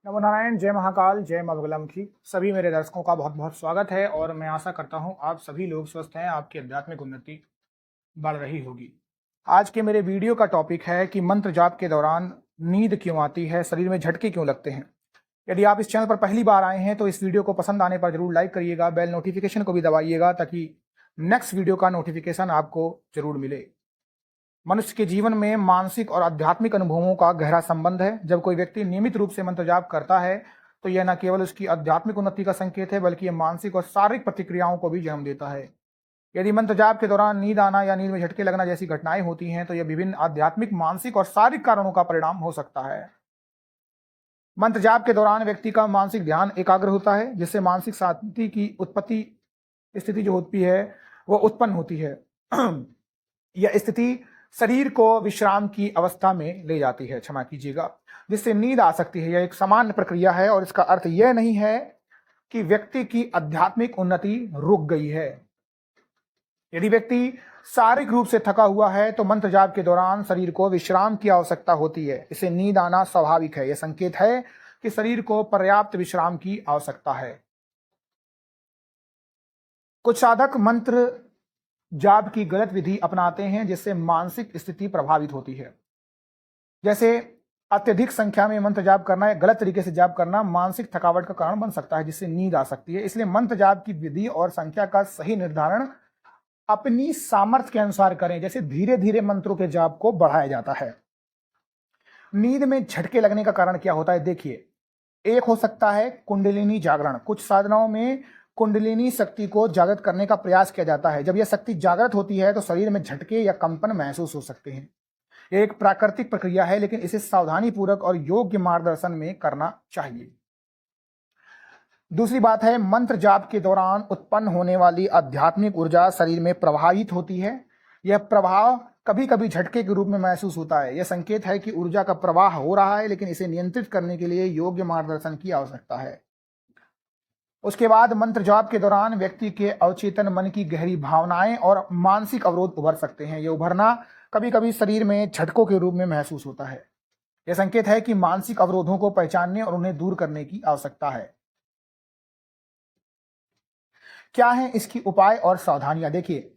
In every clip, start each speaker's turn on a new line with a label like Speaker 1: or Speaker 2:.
Speaker 1: नमो नारायण, जय महाकाल, जय माँ बगलामुखी। सभी मेरे दर्शकों का बहुत बहुत स्वागत है और मैं आशा करता हूँ आप सभी लोग स्वस्थ हैं, आपकी आध्यात्मिक उन्नति बढ़ रही होगी। आज के मेरे वीडियो का टॉपिक है कि मंत्र जाप के दौरान नींद क्यों आती है, शरीर में झटके क्यों लगते हैं। यदि आप इस चैनल पर पहली बार आए हैं तो इस वीडियो को पसंद आने पर जरूर लाइक करिएगा, बेल नोटिफिकेशन को भी दबाइएगा ताकि नेक्स्ट वीडियो का नोटिफिकेशन आपको जरूर मिले। मनुष्य के जीवन में मानसिक और आध्यात्मिक अनुभवों का गहरा संबंध है। जब कोई व्यक्ति नियमित रूप से मंत्र जाप करता है तो यह न केवल उसकी आध्यात्मिक उन्नति का संकेत है बल्कि यह मानसिक और शारीरिक प्रतिक्रियाओं को भी जन्म देता है। यदि मंत्र जाप के दौरान नींद आना या नींद में झटके लगना जैसी घटनाएं होती हैं तो यह विभिन्न आध्यात्मिक, मानसिक और शारीरिक कारणों का परिणाम हो सकता है। मंत्र जाप के दौरान व्यक्ति का मानसिक ध्यान एकाग्र होता है, जिससे मानसिक शांति की उत्पत्ति स्थिति जो होती है वो उत्पन्न होती है। यह स्थिति शरीर को विश्राम की अवस्था में ले जाती है, क्षमा कीजिएगा, जिससे नींद आ सकती है। यह एक सामान्य प्रक्रिया है और इसका अर्थ यह नहीं है कि व्यक्ति की आध्यात्मिक उन्नति रुक गई है। यदि व्यक्ति शारीरिक रूप से थका हुआ है तो मंत्र जाप के दौरान शरीर को विश्राम की आवश्यकता होती है। इसे नींद आना स्वाभाविक है। यह संकेत है कि शरीर को पर्याप्त विश्राम की आवश्यकता है। कुछ साधक मंत्र जाप की गलत विधि अपनाते हैं जिससे मानसिक स्थिति प्रभावित होती है। जैसे अत्यधिक संख्या में मंत्र जाप करना या गलत तरीके से जाप करना मानसिक थकावट का कारण बन सकता है, जिससे नींद आ सकती है। इसलिए मंत्र जाप की विधि और संख्या का सही निर्धारण अपनी सामर्थ्य के अनुसार करें। जैसे धीरे धीरे मंत्रों के जाप को बढ़ाया जाता है। नींद में झटके लगने का कारण क्या होता है, देखिए। एक हो सकता है कुंडलिनी जागरण। कुछ साधनाओं में कुंडलिनी शक्ति को जागृत करने का प्रयास किया जाता है। जब यह शक्ति जागृत होती है तो शरीर में झटके या कंपन महसूस हो सकते हैं। यह एक प्राकृतिक प्रक्रिया है, लेकिन इसे सावधानी पूर्वक और योग्य मार्गदर्शन में करना चाहिए। दूसरी बात है, मंत्र जाप के दौरान उत्पन्न होने वाली आध्यात्मिक ऊर्जा शरीर में प्रवाहित होती है। यह प्रभाव कभी कभी झटके के रूप में महसूस होता है। यह संकेत है कि ऊर्जा का प्रवाह हो रहा है, लेकिन इसे नियंत्रित करने के लिए योग्य मार्गदर्शन की आवश्यकता है। उसके बाद मंत्र जाप के दौरान व्यक्ति के अवचेतन मन की गहरी भावनाएं और मानसिक अवरोध उभर सकते हैं। यह उभरना कभी कभी शरीर में झटकों के रूप में महसूस होता है। यह संकेत है कि मानसिक अवरोधों को पहचानने और उन्हें दूर करने की आवश्यकता है। क्या है इसकी उपाय और सावधानियां, देखिए।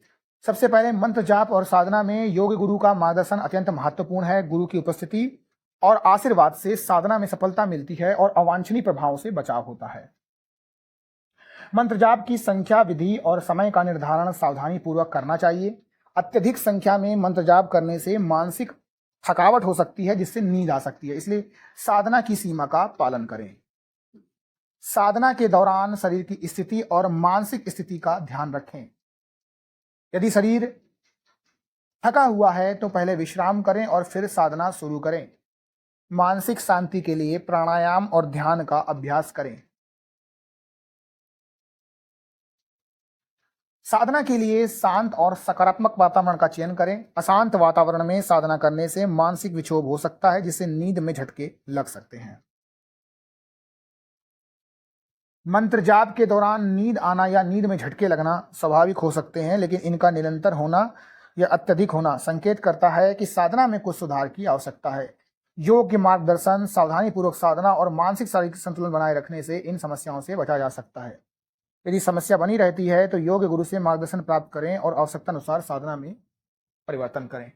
Speaker 1: सबसे पहले, मंत्र जाप और साधना में योग गुरु का मार्गदर्शन अत्यंत महत्वपूर्ण है। गुरु की उपस्थिति और आशीर्वाद से साधना में सफलता मिलती है और अवांछनीय प्रभावों से बचाव होता है। मंत्र जाप की संख्या, विधि और समय का निर्धारण सावधानी पूर्वक करना चाहिए। अत्यधिक संख्या में मंत्र जाप करने से मानसिक थकावट हो सकती है, जिससे नींद आ सकती है। इसलिए साधना की सीमा का पालन करें। साधना के दौरान शरीर की स्थिति और मानसिक स्थिति का ध्यान रखें। यदि शरीर थका हुआ है तो पहले विश्राम करें और फिर साधना शुरू करें। मानसिक शांति के लिए प्राणायाम और ध्यान का अभ्यास करें। साधना के लिए शांत और सकारात्मक वातावरण का चयन करें। अशांत वातावरण में साधना करने से मानसिक विक्षोभ हो सकता है, जिससे नींद में झटके लग सकते हैं। मंत्र जाप के दौरान नींद आना या नींद में झटके लगना स्वाभाविक हो सकते हैं, लेकिन इनका निरंतर होना या अत्यधिक होना संकेत करता है कि साधना में कुछ सुधार की आवश्यकता है। योग्य मार्गदर्शन, सावधानीपूर्वक साधना और मानसिक शारीरिक संतुलन बनाए रखने से इन समस्याओं से बचा जा सकता है। यदि समस्या बनी रहती है तो योग गुरु से मार्गदर्शन प्राप्त करें और आवश्यकता अनुसार साधना में परिवर्तन करें।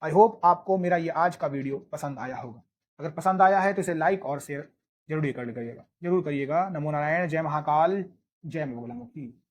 Speaker 1: आई होप आपको मेरा ये आज का वीडियो पसंद आया होगा। अगर पसंद आया है तो इसे लाइक और शेयर जरूर करिएगा। नमो नारायण, जय महाकाल, जय मंगलामुखी।